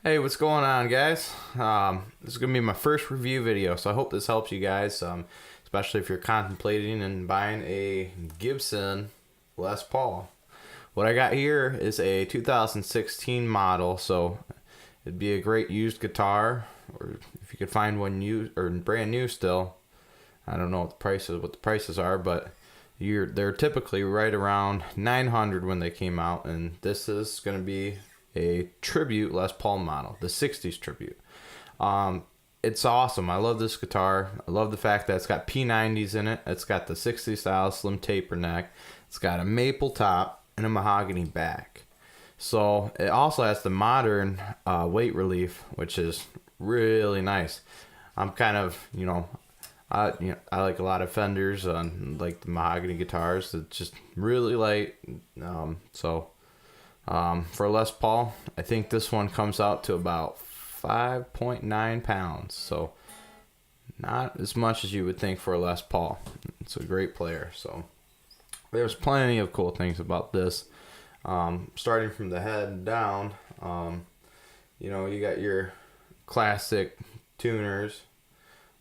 Hey, what's going on, guys? This is going to be my first review video, so I hope this helps you guys, especially if you're contemplating and buying a Gibson Les Paul. What I got here is a 2016 model, so it'd be a great used guitar, or if you could find one new or brand new still. I don't know what the prices are, but they're typically right around $900 when they came out, and this is going to be a tribute Les Paul model, the 60s tribute. It's awesome. I love this guitar. I love the fact that it's got P90s in it. It's got the 60s style slim taper neck. It's got a maple top and a mahogany back. So it also has the modern weight relief, which is really nice. I'm kind of, I like a lot of Fenders on like the mahogany guitars. It's just really light. For Les Paul, I think this one comes out to about 5.9 pounds. So not as much as you would think for a Les Paul. It's a great player. So there's plenty of cool things about this. Starting from the head down, you got your classic tuners.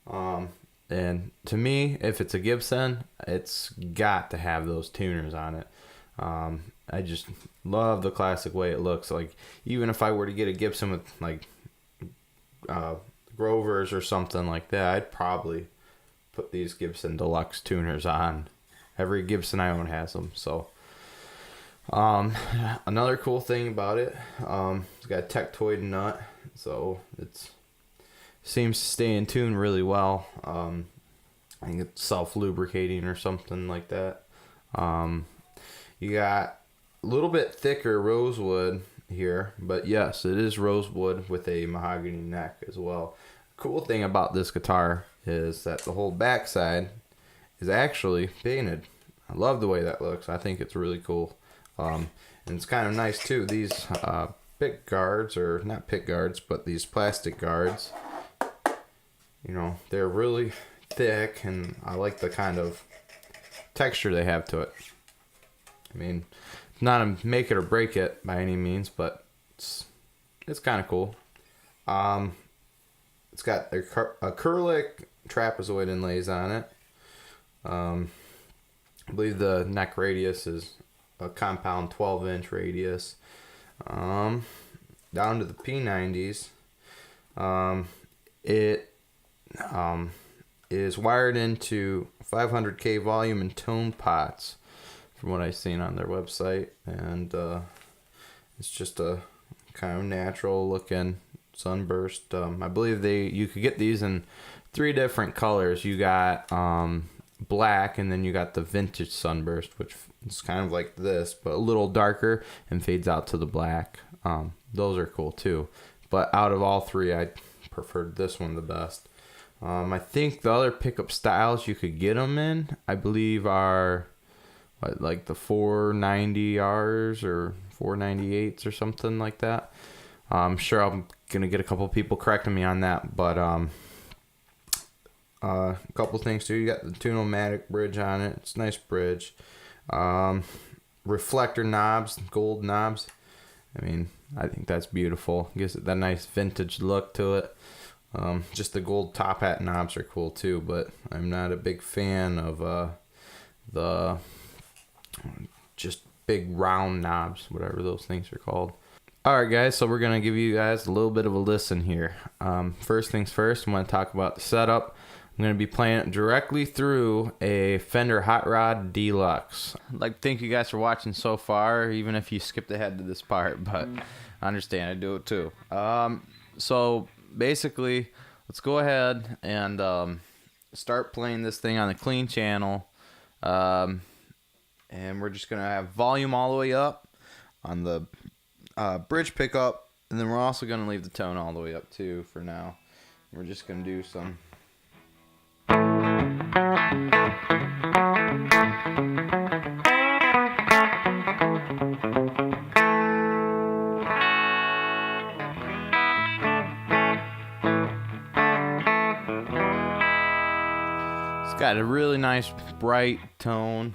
And to me, if it's a Gibson, it's got to have those tuners on it. I just love the classic way it looks. Like, even if I were to get a Gibson with like Grovers or something like that, I'd probably put these Gibson Deluxe tuners on. Every Gibson I own has them. So another cool thing about it, it's got a Tectoid nut, so it seems to stay in tune really well. I think it's self-lubricating or something like that. You got a little bit thicker rosewood here, but yes, it is rosewood with a mahogany neck as well. Cool thing about this guitar is that the whole backside is actually painted. I love the way that looks. I think it's really cool. And it's kind of nice too. These pick guards, or not pick guards, but these plastic guards, they're really thick, and I like the kind of texture they have to it. I mean, not a make it or break it by any means, but it's kind of cool. It's got acrylic trapezoid inlays on it. I believe the neck radius is a compound 12-inch radius. Down to the P90s. It is wired into 500K volume and tone pots, from what I've seen on their website, and it's just a kind of natural looking sunburst. I believe you could get these in 3 different colors. You got black, and then you got the vintage sunburst, which is kind of like this but a little darker and fades out to the black. Those are cool too, but out of all 3, I preferred this one the best. I think the other pickup styles you could get them in, I believe, are like the 490Rs or 498s or something like that. I'm sure I'm gonna get a couple people correcting me on that, but a couple things too. You got the Tune-O-Matic bridge on it. It's a nice bridge. Reflector knobs, gold knobs. I mean, I think that's beautiful. Gives it that nice vintage look to it. Just the gold top hat knobs are cool too, but I'm not a big fan of the just big round knobs, whatever those things are called. Alright guys, so we're going to give you guys a little bit of a listen here. First things first, I'm going to talk about the setup. I'm going to be playing it directly through a Fender Hot Rod Deluxe. I'd like to thank you guys for watching so far, even if you skipped ahead to this part, but I understand, I do it too. So basically, let's go ahead and start playing this thing on the clean channel. And we're just going to have volume all the way up on the bridge pickup, and then we're also going to leave the tone all the way up too for now. We're just going to do some. It's got a really nice bright tone.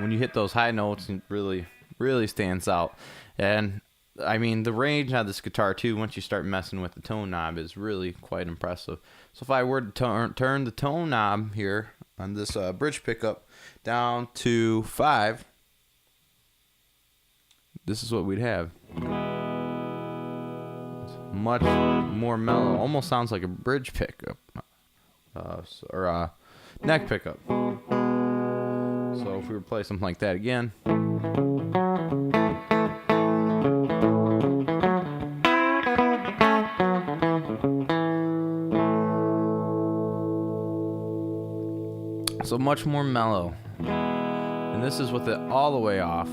When you hit those high notes, it really stands out. And I mean, the range on this guitar too, once you start messing with the tone knob, is really quite impressive. So if I were to turn the tone knob here on this bridge pickup down to 5, this is what we'd have. It's much more mellow. Almost sounds like a bridge pickup, or a neck pickup. So if we were to play something like that again. So much more mellow. And this is with it all the way off.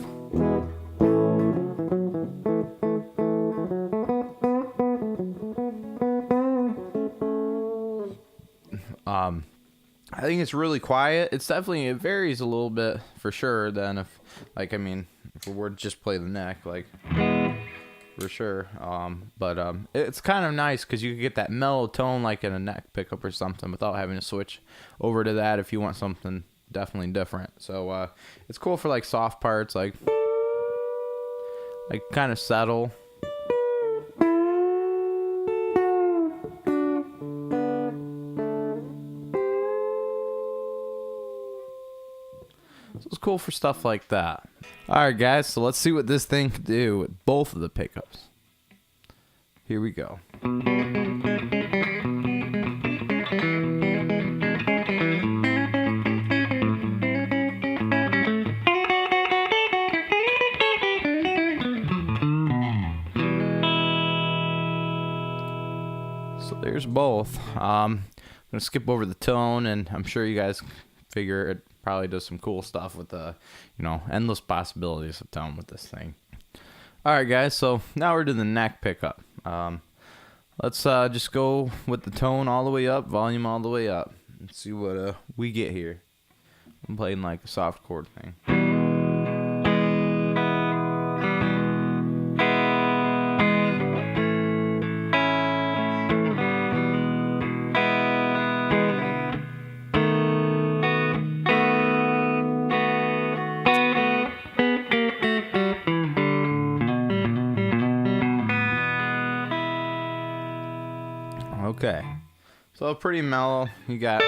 I think it's really quiet. It's definitely, it varies a little bit for sure than if, like, I mean, if we were to just play the neck, like, for sure. But it's kind of nice because you can get that mellow tone like in a neck pickup or something without having to switch over to that if you want something definitely different. So it's cool for like soft parts, like kind of settle. So it's cool for stuff like that. Alright guys, so let's see what this thing can do with both of the pickups. Here we go. So there's both. I'm going to skip over the tone, and I'm sure you guys figure it probably does some cool stuff with the, endless possibilities of tone with this thing. Alright guys, so now we're to the neck pickup. Let's just go with the tone all the way up, volume all the way up. Let's see what we get here. I'm playing like a soft chord thing. Okay, so pretty mellow. You got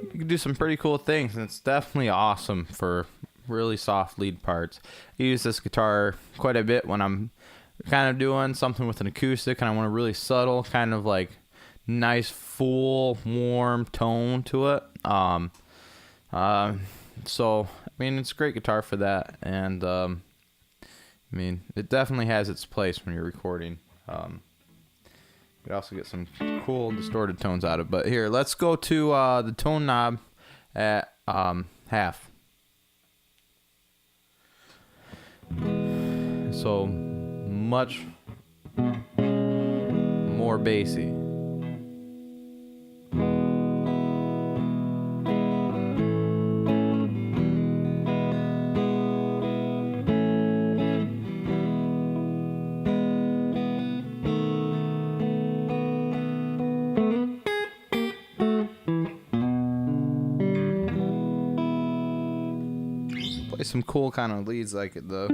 you can do some pretty cool things, and it's definitely awesome for really soft lead parts. I use this guitar quite a bit when I'm kind of doing something with an acoustic and I want a really subtle, kind of like nice, full, warm tone to it. So I mean, it's a great guitar for that, and I mean, it definitely has its place when you're recording. You also get some cool distorted tones out of it. But here, let's go to the tone knob at half. So much more bassy. Play some cool kind of leads like it though.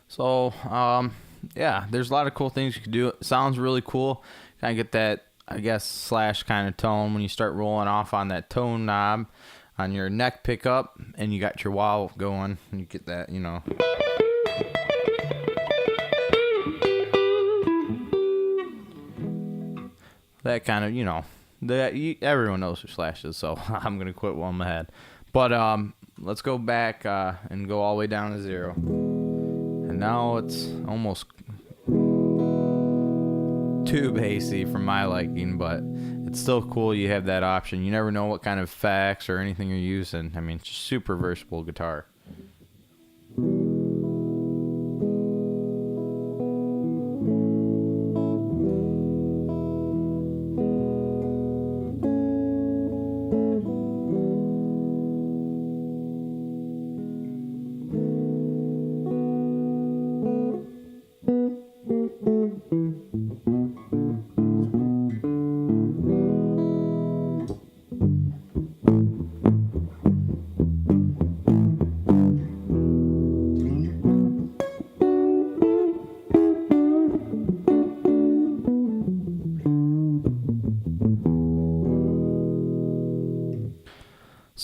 So, yeah, there's a lot of cool things you can do. It sounds really cool. Kind of get that, I guess, slash kind of tone when you start rolling off on that tone knob on your neck pickup, and you got your wah going, and you get that, that kind of, everyone knows who Slash is, so I'm going to quit while I'm ahead. But let's go back and go all the way down to 0. And now it's almost too bassy for my liking, but it's still cool you have that option. You never know what kind of effects or anything you're using. I mean, it's just super versatile guitar.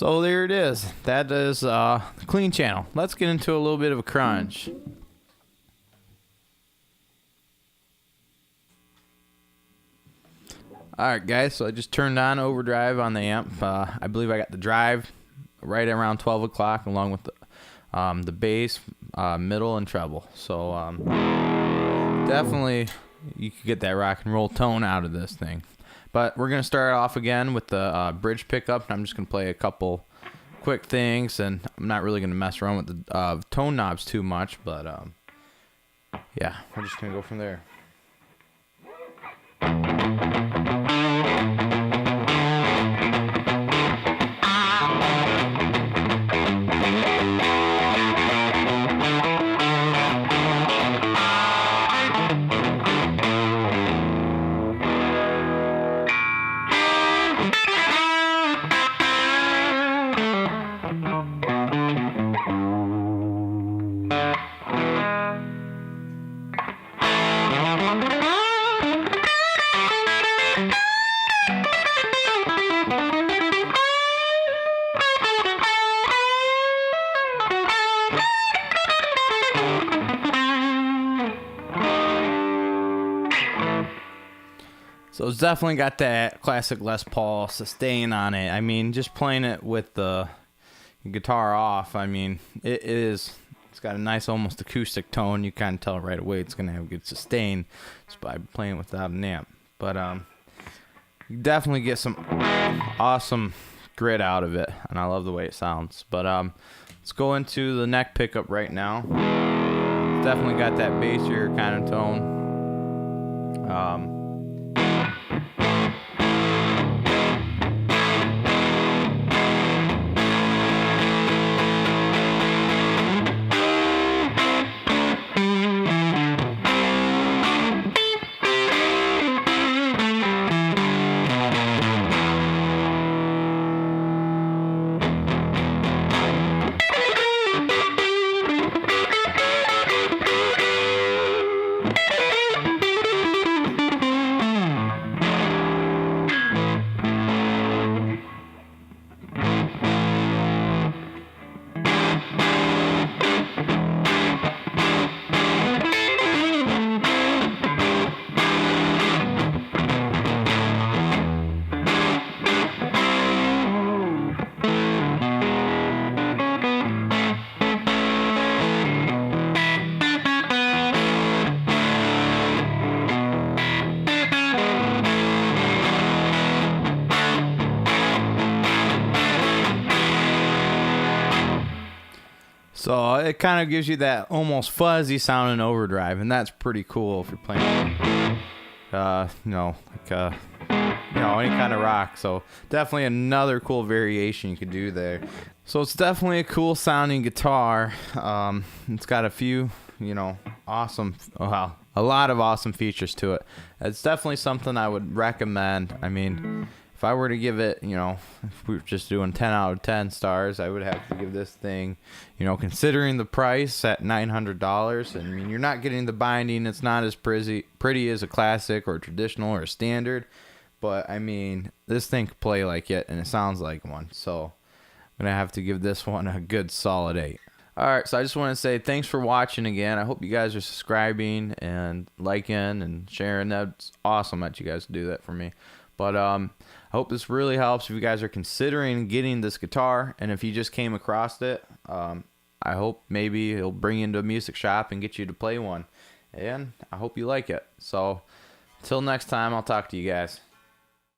So there it is. That is the clean channel. Let's get into a little bit of a crunch. Alright guys, so I just turned on Overdrive on the amp. I believe I got the drive right around 12 o'clock along with the bass, middle, and treble. So definitely you could get that rock and roll tone out of this thing. But we're going to start off again with the bridge pickup. I'm just going to play a couple quick things, and I'm not really going to mess around with the tone knobs too much, but yeah, we're just going to go from there. So it's definitely got that classic Les Paul sustain on it. I mean, just playing it with the guitar off, I mean, it's got a nice almost acoustic tone. You kind of tell right away it's going to have a good sustain just by playing without an amp. But you definitely get some awesome grit out of it, and I love the way it sounds. But let's go into the neck pickup right now. It's definitely got that bassier kind of tone. So it kind of gives you that almost fuzzy sound in Overdrive, and that's pretty cool if you're playing, any kind of rock. So definitely another cool variation you could do there. So it's definitely a cool sounding guitar. It's got a few, awesome, well, a lot of awesome features to it. It's definitely something I would recommend. I mean, if I were to give it, if we were just doing 10 out of 10 stars, I would have to give this thing, considering the price at $900. I mean, you're not getting the binding. It's not as pretty as a classic or a traditional or a standard. But, I mean, this thing could play like it, and it sounds like one. So, I'm going to have to give this one a good solid 8. Alright, so I just want to say thanks for watching again. I hope you guys are subscribing and liking and sharing. That's awesome that you guys do that for me. But I hope this really helps if you guys are considering getting this guitar, and if you just came across it, I hope maybe it'll bring you into a music shop and get you to play one, and I hope you like it. So until next time, I'll talk to you guys.